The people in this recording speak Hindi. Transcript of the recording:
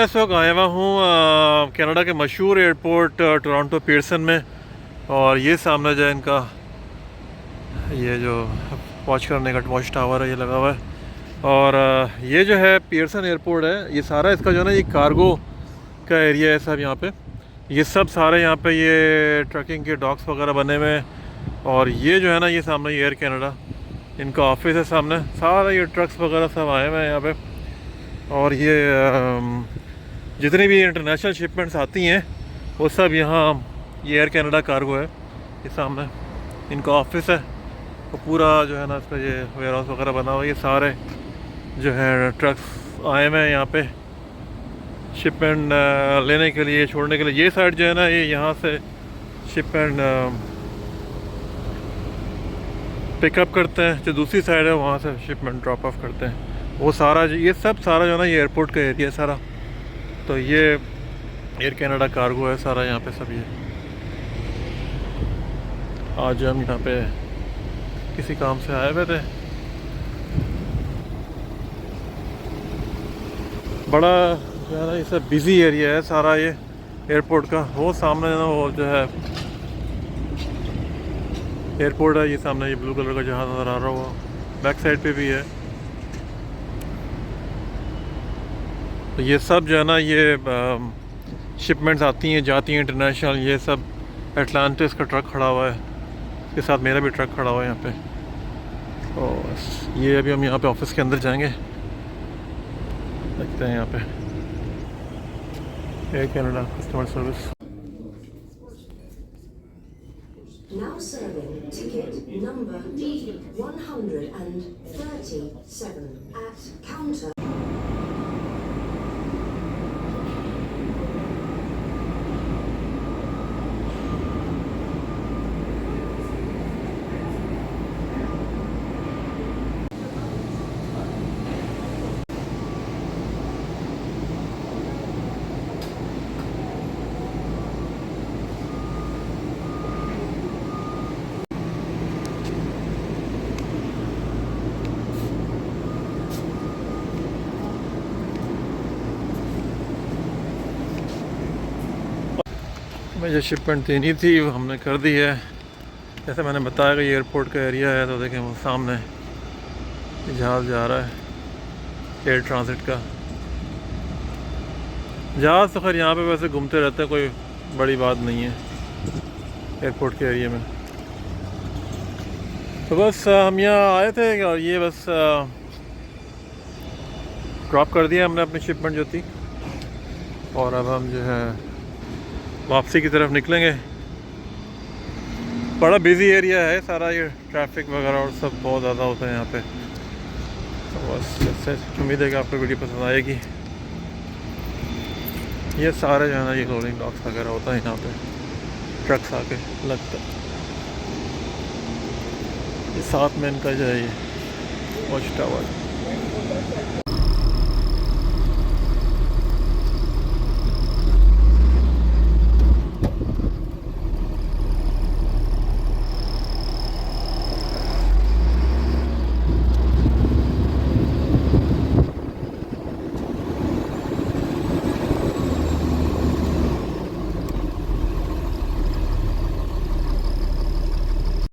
इस वक्त आया हुआ हूँ कनाडा के मशहूर एयरपोर्ट टोरंटो पियर्सन में। और ये सामने जो है इनका ये जो वॉच करने का वॉच टावर है ये लगा हुआ है। और ये जो है पियर्सन एयरपोर्ट है, ये सारा इसका जो है ना ये कार्गो का एरिया है सब। यहाँ पे ये सब सारे यहाँ पे ये ट्रकिंग के डॉक्स वगैरह बने हुए हैं। और ये जो है ना ये सामने एयर कनाडा इनका ऑफिस है सामने, सारा ये ट्रक्स वगैरह सब आए हुए हैं यहाँ पे। और ये जितनी भी इंटरनेशनल शिपमेंट्स आती हैं वो सब यहाँ ये एयर कनाडा कार्गो है, ये सामने इनका ऑफिस है। तो पूरा जो है ना इसका ये वेयर हाउस वगैरह बना हुआ है। ये सारे जो है ट्रक्स आए हुए हैं यहाँ पे शिपमेंट लेने के लिए, छोड़ने के लिए। ये साइड जो है ना ये यहाँ से शिपमेंट पिकअप करते हैं, जो दूसरी साइड है वहाँ से शिपमेंट ड्रॉप ऑफ करते हैं। वो सारा ये सब सारा जो है ना ये एयरपोर्ट का एरिया है सारा। तो ये एयर कनाडा कार्गो है सारा यहाँ पे सब। ये आज हम यहाँ पे किसी काम से आए हुए थे। बड़ा जो है ना ये सब बिज़ी एरिया है सारा ये एयरपोर्ट का। वो सामने ना वो जो है एयरपोर्ट है, ये सामने ये ब्लू कलर का जहाज़ नज़र आ रहा हुआ, बैक साइड पे भी है। तो ये सब जो है ना ये शिपमेंट्स आती हैं जाती हैं इंटरनेशनल। ये सब एटलांटिस का ट्रक खड़ा हुआ है, इसके साथ मेरा भी ट्रक खड़ा हुआ है यहाँ पे। और ये अभी हम यहाँ पे ऑफिस के अंदर जाएंगे, देखते हैं यहाँ पे air Canada customer service. Now serving ticket number D137 at counter. हमें जो शिपमेंट देनी थी वो हमने कर दी है। जैसे मैंने बताया कि एयरपोर्ट का एरिया है, तो देखें वो सामने जहाज़ जा रहा है एयर ट्रांसिट का। जहाज़ तो खैर यहाँ पे वैसे घूमते रहते हैं, कोई बड़ी बात नहीं है एयरपोर्ट के एरिया में। तो बस हम यहाँ आए थे और ये बस ड्रॉप कर दिया हमने अपनी शिपमेंट जो थी। और अब हम जो है वापसी की तरफ निकलेंगे। बड़ा बिज़ी एरिया है सारा, ये ट्रैफिक वगैरह और सब बहुत ज़्यादा होता है यहाँ पे। तो बस इससे उम्मीद है कि आपको वीडियो पसंद आएगी। ये सारे जो है ना ये रोलिंग डॉक्स वगैरह होता है यहाँ पे, ट्रक्स आके लगता है। ये साथ में इनका जो है ये वॉच टावर।